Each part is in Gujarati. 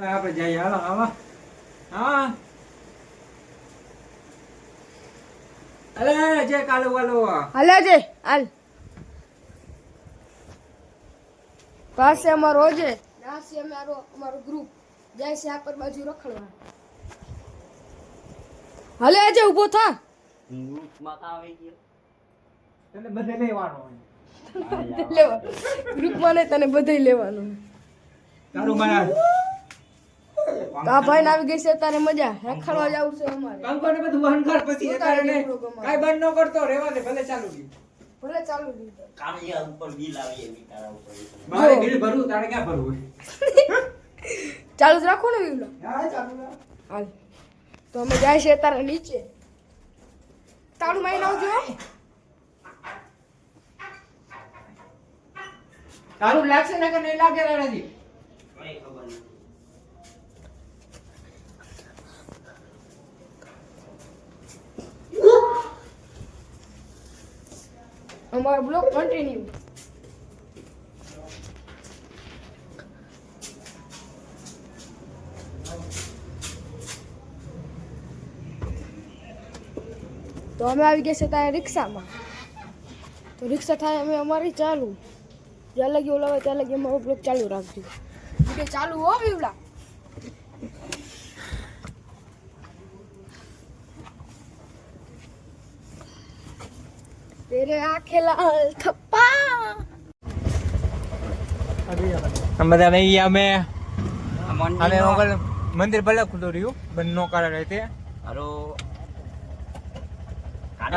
આપણે જઈએ હાલો આવા હા અલે જે કાલુ વાલો હાલે જે હાલ પાસે અમારો છે નાસી અમારો ગ્રુપ જાય છે આ પર બાજુ રખડવા હાલે આજે ઊભો થા ગ્રુપમાં કા આવી ગયો તને બધે લેવાનો લેવા ગ્રુપમાં ને તને બધે લેવાનું તારું મહારાજ આ ભાઈ ને આવી ગઈ છે તારે મજા રખડવા જાવ છે અમારે કંકોને બધું વહનકાર પછી તારે ને કાઈ બંધ ન કરતો રહેવા દે ભલે ચાલુ દી ભલે ચાલુ દીધો કામલિયા ઉપર બિલ આવી એવી તારા ઉપર મારે બિલ ભરવું તારે ક્યાં ભરવું ચાલુ જ રાખો ને વિવલો હા ચાલુ હાલ તો અમે જાય છે તારે નીચે તાળું મારી આવજો તારું લાગશે ને કે નહીં લાગે રાણાજી કઈ ખબર નહીં અમારો બ્લોગ કન્ટિન્યુ તો અમે આવી ગયા છે તારે રિક્ષામાં તો રિક્ષા થાય અમે અમારી ચાલુ જ્યાં લગી ઓલા ત્યાં લગી અમારો બ્લોગ ચાલુ રાખજો વિડીયો ચાલુ હો વિવલા तेरे आंखें लाल थप्पा બધા નહીં અમે મોગલ મંદિર ભલે ખુલ્લું રહ્યું બંધ નો કારણ રહેતે હાલો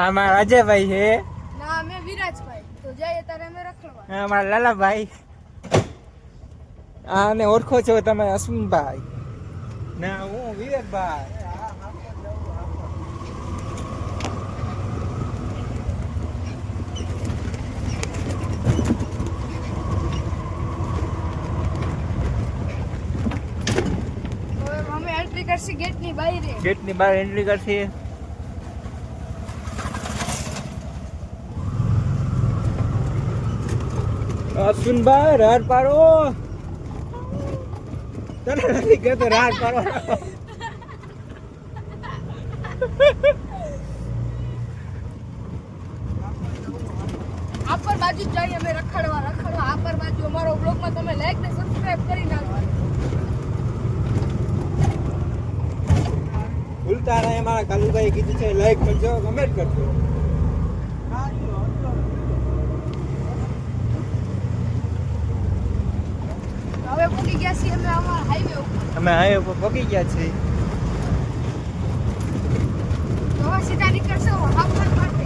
અમારા અજયભાઈ છે ના અમે વિરાજભાઈ તો જઈએ તારે અમે રખડવા અમારા લાલાભાઈ આને ઓળખો છો તમે અશ્વિનભાઈ ના હું વિવેકભાઈ અમે એન્ટ્રી કરશી ગેટની બહાર ગેટની બહાર એન્ટ્રી કરશે અશ્વિનભાઈ રાડ પાડો તને નથી કહેતો રાડ પાડો આપર બાજુ જઈએ અમે રખડવા આપર બાજુ અમારો બ્લોગમાં તમે લાઈક ને સબસ્ક્રાઇબ કરી નાખો ભૂલતા નહીં મારા કાલુભાઈ કીધું છે લાઈક કરજો કમેન્ટ કરજો હવે પહોંચી ગયા છીએ અમે અમારા હાઈવે ઉપર અમે હાઈવે ઉપર પહોંચી ગયા છીએ તો હવે સીધા નીકળશે હાફર માટે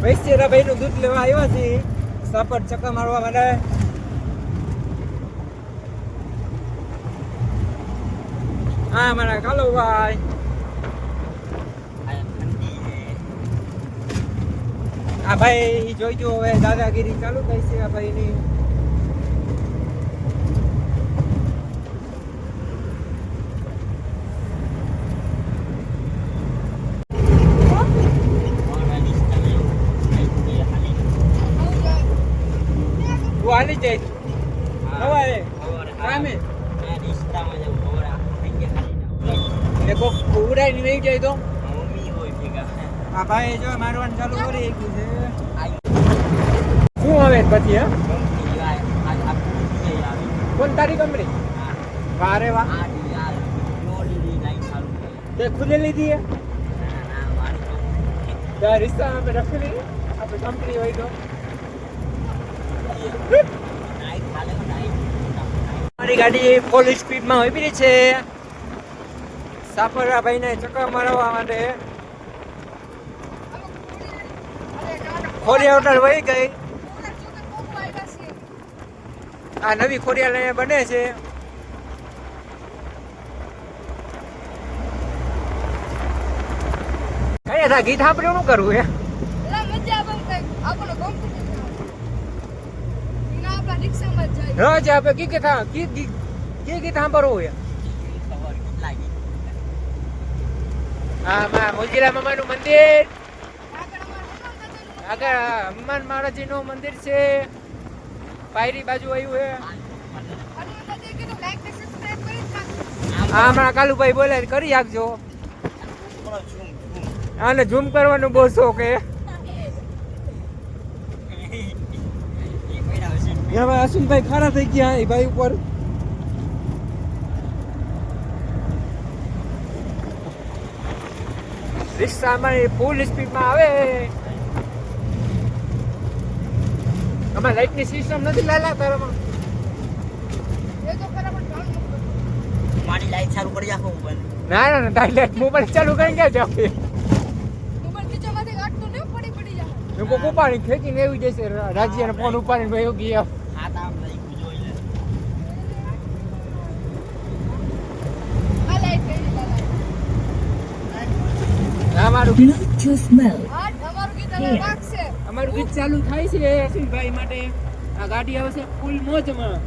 વૈશ્યરાભાઈ નું દૂધ લેવા આવ્યા છે સાપર ચક્કા મારવા માટે હા મારા કાલુભાઈ આ ભાઈ જોઈજો હવે દાદાગીરી ચાલુ થઈ છે આ ભાઈ ની હાલી જાય સવારે કામે કોક ઉડાઈ નહીં જાય તો આ ભાઈ જો મારવાનું ચાલુ કરી છે શું આવે પછી કોણ તારી કંપની વારે વાહ તે ખુલેલી હતી ત્યાં રિશ્તા આપણે રખેલી આપણે કંપની હોય તો મારી ગાડી ફૂલ સ્પીડમાં હોય રહી છે સાફરા ભાઈને ચક્કર મારવા માટે ખોરી હોટલ વહી ગઈ આ નવી ખોડિયાલ અહીંયા બને છે. કયા થા ગીત સાંભળ્યું શું કરવું હે? એલા મજા આવે કઈ આપણો કોમ્પિટિશન ઇના આપણા રિક્ષામાં જ જાય રોજ આપે કી કે થા ગીત સાંભળવું હે? હા માં મોજીલા મામાનું મંદિર આગળ હનુમાન મહારાજજીનું મંદિર છે. પાયરી બાજુ આવ્યું હે. હા હમણાં કાલુભાઈ બોલે કરી આપજો. આને ઝૂમ કરવાનું બહુ શોખ હે. ભાઈ અશ્વિનભાઈ ખારા થઈ ગયા એ ભાઈ ઉપર. રિક્ષા અમારી ફૂલ સ્પીડમાં આવે. અમારે લાઈટની સિસ્ટમ નથી લાલા તારામાં. એ તો ખરા પણ ધ્યાન ન કરો. મારી લાઈટ ચાલુ કરી આપો મોબાઈલ. ના ના ના લાઈટ મોબાઈલ ચાલુ કરીને ક્યાં જાવ? મોબાઈલ નીચેમાંથી કાઢતો ને પડી જાય લોકો ઉપાડી ખેંચીને એવી જશે. રાજ્યને ફોન ઉપાડીને ભાઈ ગયા. આ તો આમ લઈ જોઈ લે. આ લાઈટ કઈ લાઈટ અમારું To smell. આ તમારું ગીત હવે વાગશે અમારું ગીત ચાલુ થાય છે અશ્વિનભાઈ માટે. આ ગાડી આવશે ફૂલ મોજમાં.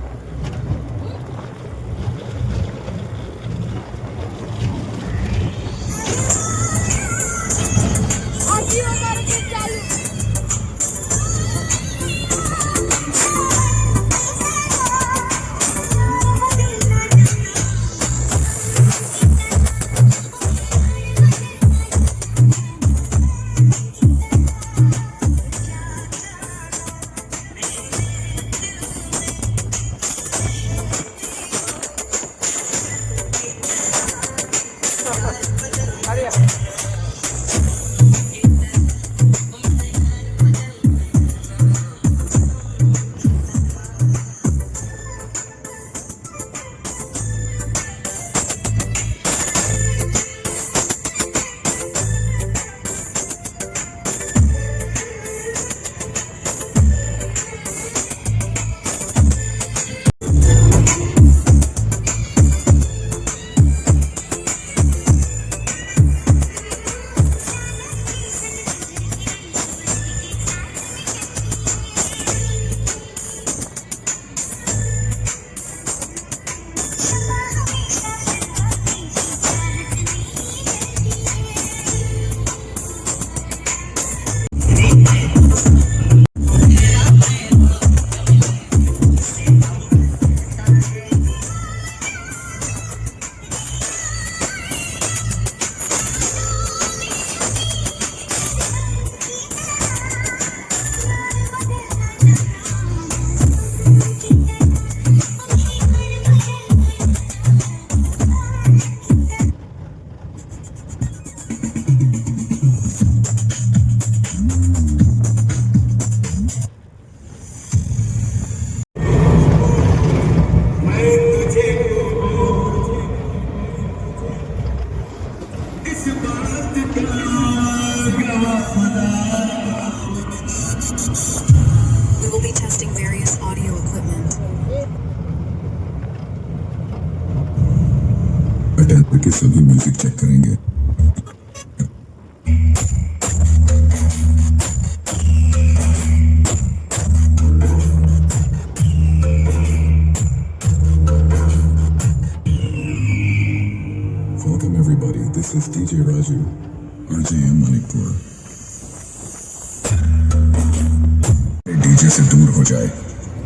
આજી અમારું ગીત ચાલુ અરે We will be testing various audio equipment. Attack करके सभी म्यूजिक चेक करेंगे. Welcome everybody. This is DJ Raju, RJM Manipur. DJ से दूर हो जाए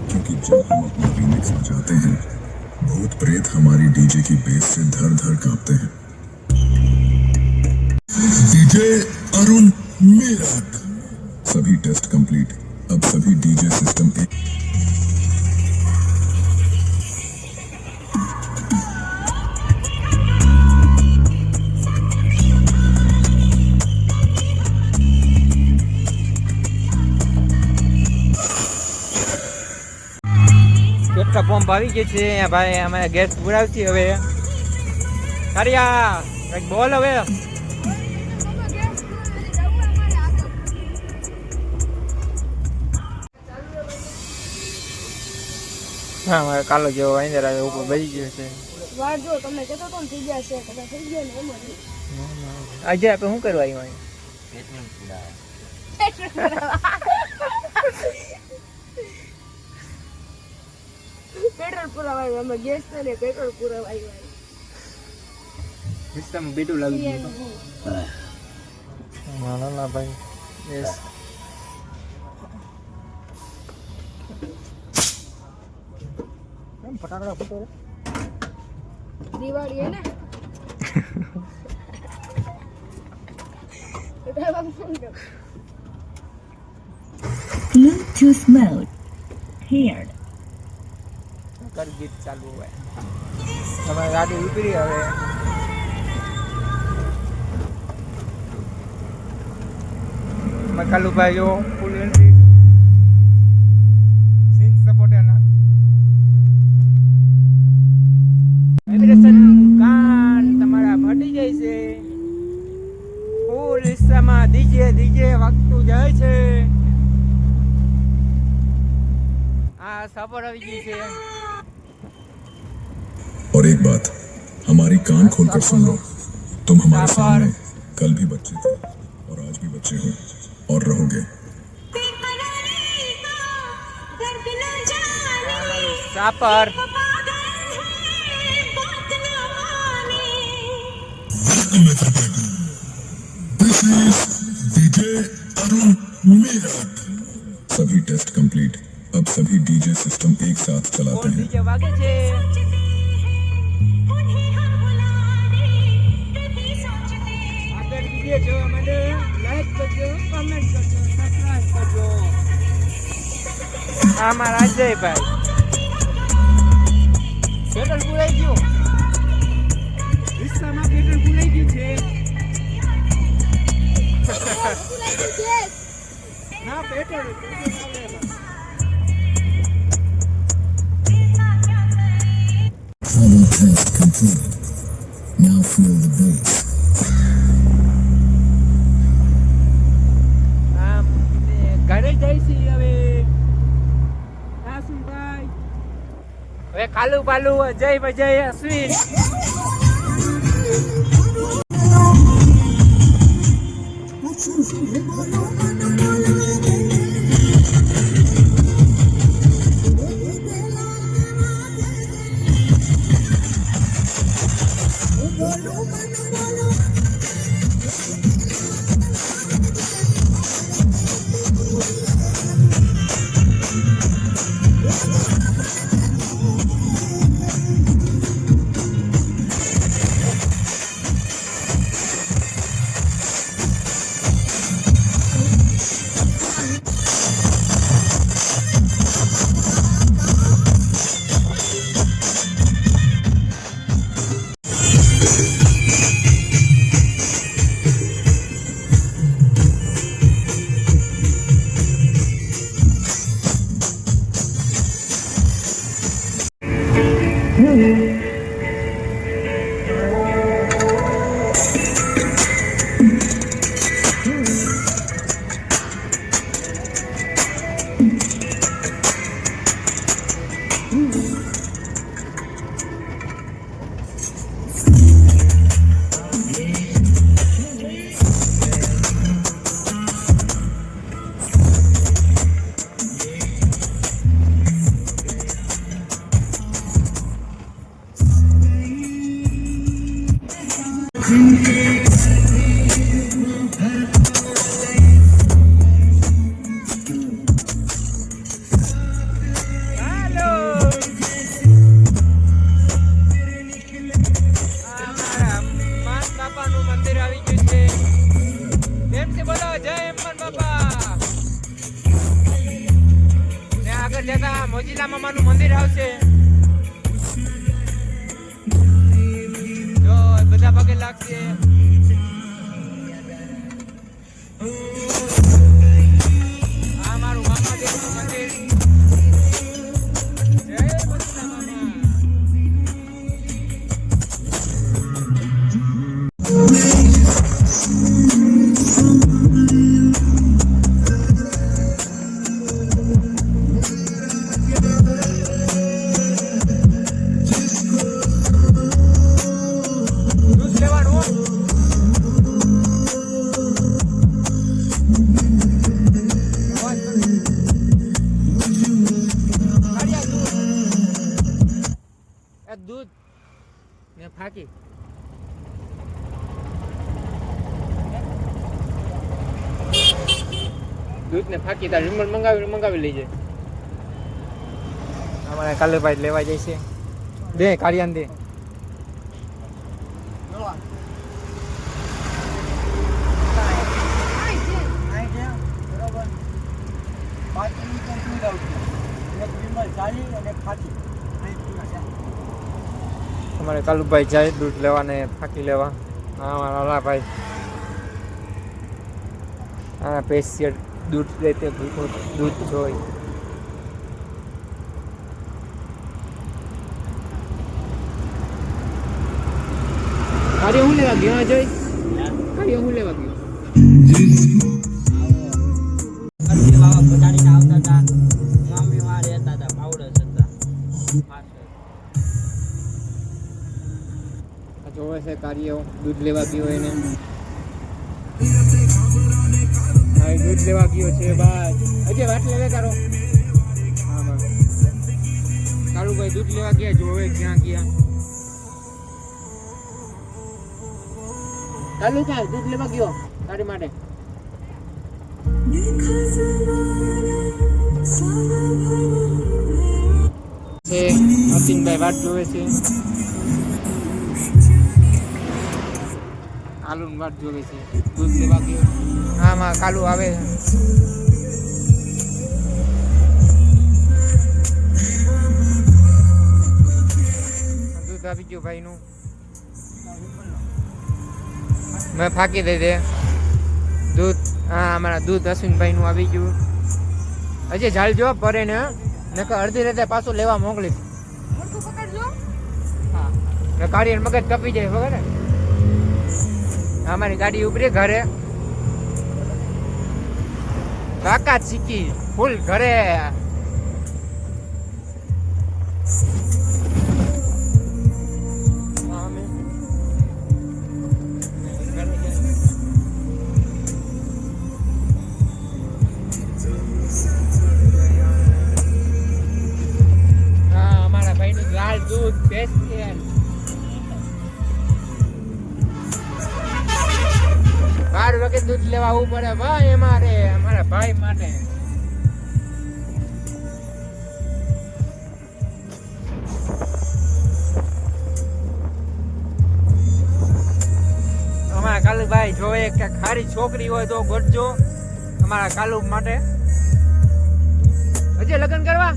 क्योंकि जब हम अपना रीमिक्स बजाते हैं भूत प्रेत हमारी डीजे की बेस से धर धर कांपते हैं. डीजे अरुण मेरठ. सभी टेस्ट कंप्लीट. अब सभी डीजे सिस्टम एक પેટ્રોલ પંપ આવી ગયો છે અહીંયા ભાઈ. અમે ગેસ પુરાવતી હવે. કારિયા કંઈક બોલ હવે. તમે ગેસ પૂરી જવું અમારે આગળ હા મારે કાલો જેવો વાંદર આવે ઉપર બેસી ગયો છે. વાર જો તમને કહેતો તો ને થઈ ગયા છે કદાચ થઈ ગયા ને એમ જ. આજે આપણે શું કરવા આવ્યા અહીં? પેટ્રોલ પુરાવાયું અમે ગેસ ને પેટ્રોલ પુરાવાયું રસ્તામાં બેટું લાવી ગયું. ના ના ભાઈ યસ. કેમ ફટાકડા ફૂટો રે? દિવાળી હે ને એટલે આમ ફોન કર Bluetooth mode paired. કર ગીત ચાલુ હોય. તમારી ગાડી ઉતરી હવે. મકાલુભાઈ જો ફૂલ એન્ટ્રી સિંગ સપોર્ટરના વાઇબ્રેશન કાન તમારા ફટી જાય છે. ફૂલ હિસ્સામાં ડીજે ડીજે વાગતું જાય છે. આ સપોર્ટ આવી ગઈ છે. और एक बात, हमारी कान खोलकर सुन लो, तुम हमारे सामने कल भी बच्चे थे और आज भी बच्चे हो और रहोगे. Sapar This is DJ Arun Meerut. सभी टेस्ट कंप्लीट. अब सभी डीजे सिस्टम एक साथ चलाते ફૂલ हैं. ડીજે વાગે છે. આગળ વિડીયો જોવા માટે લાઈક કરજો, કમેન્ટ કરજો, સબસ્ક્રાઇબ કરજો. આ મારા અજયભાઈ પેટ્રોલ પુરાઈ ગયું. રિક્ષામાં પેટ્રોલ પુરાઈ ગયું છે. ના petrol Auto test completed. Now feel the bass. આમ ઘરે જાય છે હવે. કાસુભાઈ હવે કાલુ બાલુ જય બજય અશ્વિન મોજીલા મામાનું મંદિર આવશે. જો બધા પગે લાગશે. આ મારું મામાદેવનું મંદિર. જય મોજીલા મામા. ને ફાકી દૂધ ને ફાકી તાર વિમલ મંગાવી લઈ જાય અમારે કાલુભાઈ લેવા જાય છે દે કાળિયાન દે અમારે કાલુભાઈ જાય દૂધ લેવા ને ફાકી લેવા હા અમારા લાભાઈ હા પેશિયન્ટ દૂધ લેતે દૂધ જોઈ કાર્ય હું લેવા ગયો જોઈ કાર્ય હું લેવા ગયો બધાને આવતા હતા મમ્મી માં રહેતા હતા પાવડર હતા જોવે છે કાર્ય દૂધ લેવા ગયો એને હા દૂધ લેવા ગયો છે ભાઈ અજય વાત લેવે કરો હા ભાઈ કાળુભાઈ દૂધ લેવા ગયા જોવે ક્યાં ગયા કાલુભાઈ દૂધ લેવા ગયો તારી માટે છે અસીનભાઈ વાત જોવે છે કાલુ વાત જોવે છે દૂધ લેવા ગયો આમાં કાલુ આવે દૂધ આવી ગયું ભાઈનું મેં ફાકી દઈ દે દૂધ હા અમારા દૂધ અશ્વિનભાઈનું આવી ગયું હજી જાળજો પરે ને નકર અડધી રાતે પાછું લેવા મોકલીશ હા કાઢીને મગજ કપી જાય ખબર ને અમારી ગાડી ઉપરી ઘરે કાકા ચીકી ફૂલ ઘરે અમારા ભાઈનું લાલ દૂધ સ્પેશિયલ 12 વાગે દૂધ લેવા આવવું પડે ભાઈ અમારા ભાઈ માટે અમારા કાલુભાઈ જોવે કે ખારી છોકરી હોય તો ગોતજો અમારા કાલુ માટે હજી લગ્ન કરવા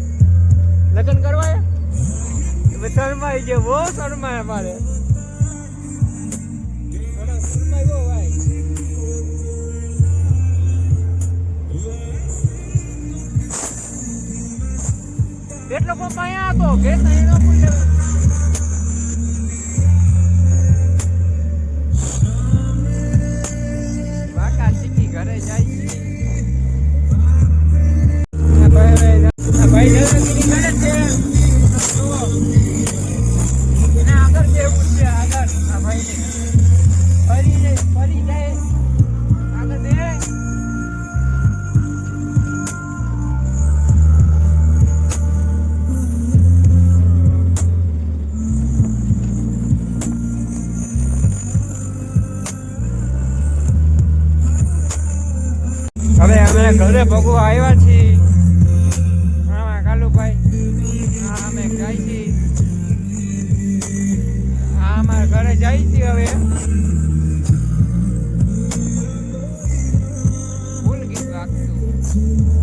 શરમાઈ ગયો બહુ શરમાય અમારે કેટલો કોપાયા હતો કે તઈનો પૂછે બાકા શીખી ઘરે જાય છે ભાઈ જલ્દી કરે છે એને આગળ જેવું છે આગળ આ ભાઈ ફરી જાય આગળ દે હવે અમે ઘરે ભગવા આવ્યા છીએ હા કાલુભાઈ હા અમે જાય છીએ હા અમારા ઘરે જાય છીએ હવે ફૂલ ગીત વાગતું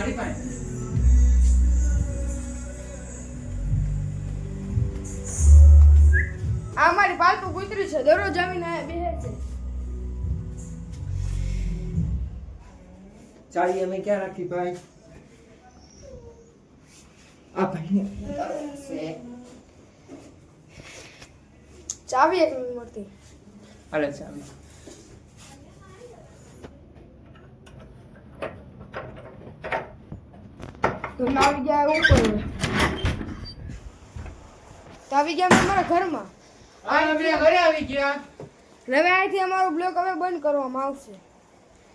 મારી પાસે આ મારી પાલતુ કૂતરી છે, દરરોજ આવીને અહીંયા બેસે છે. ચાવી અમે ક્યાં રાખી ભાઈ? આ ભાઈ ચાવી એક નહીં મળતી. હાલે ચાવી. ઘરમાં આવી ગયા ઉપર તો આવી ગયા અમે અમારા ઘરમાં. હા અમે ઘરે આવી ગયા. અને હવે અહીંથી અમારો બ્લોક હવે બંધ કરવામાં આવશે.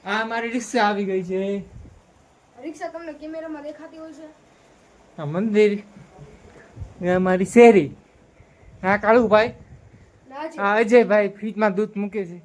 આ મારી રિક્ષા આવી ગઈ છે. રિક્ષા તમને કેમેરામાં દેખાતી હોય છે. આ મંદિર, આ મારી શેરી, આ કાળુભાઈ, ના છે. આ અજયભાઈ ફ્રીજમાં દૂધ મૂકે છે.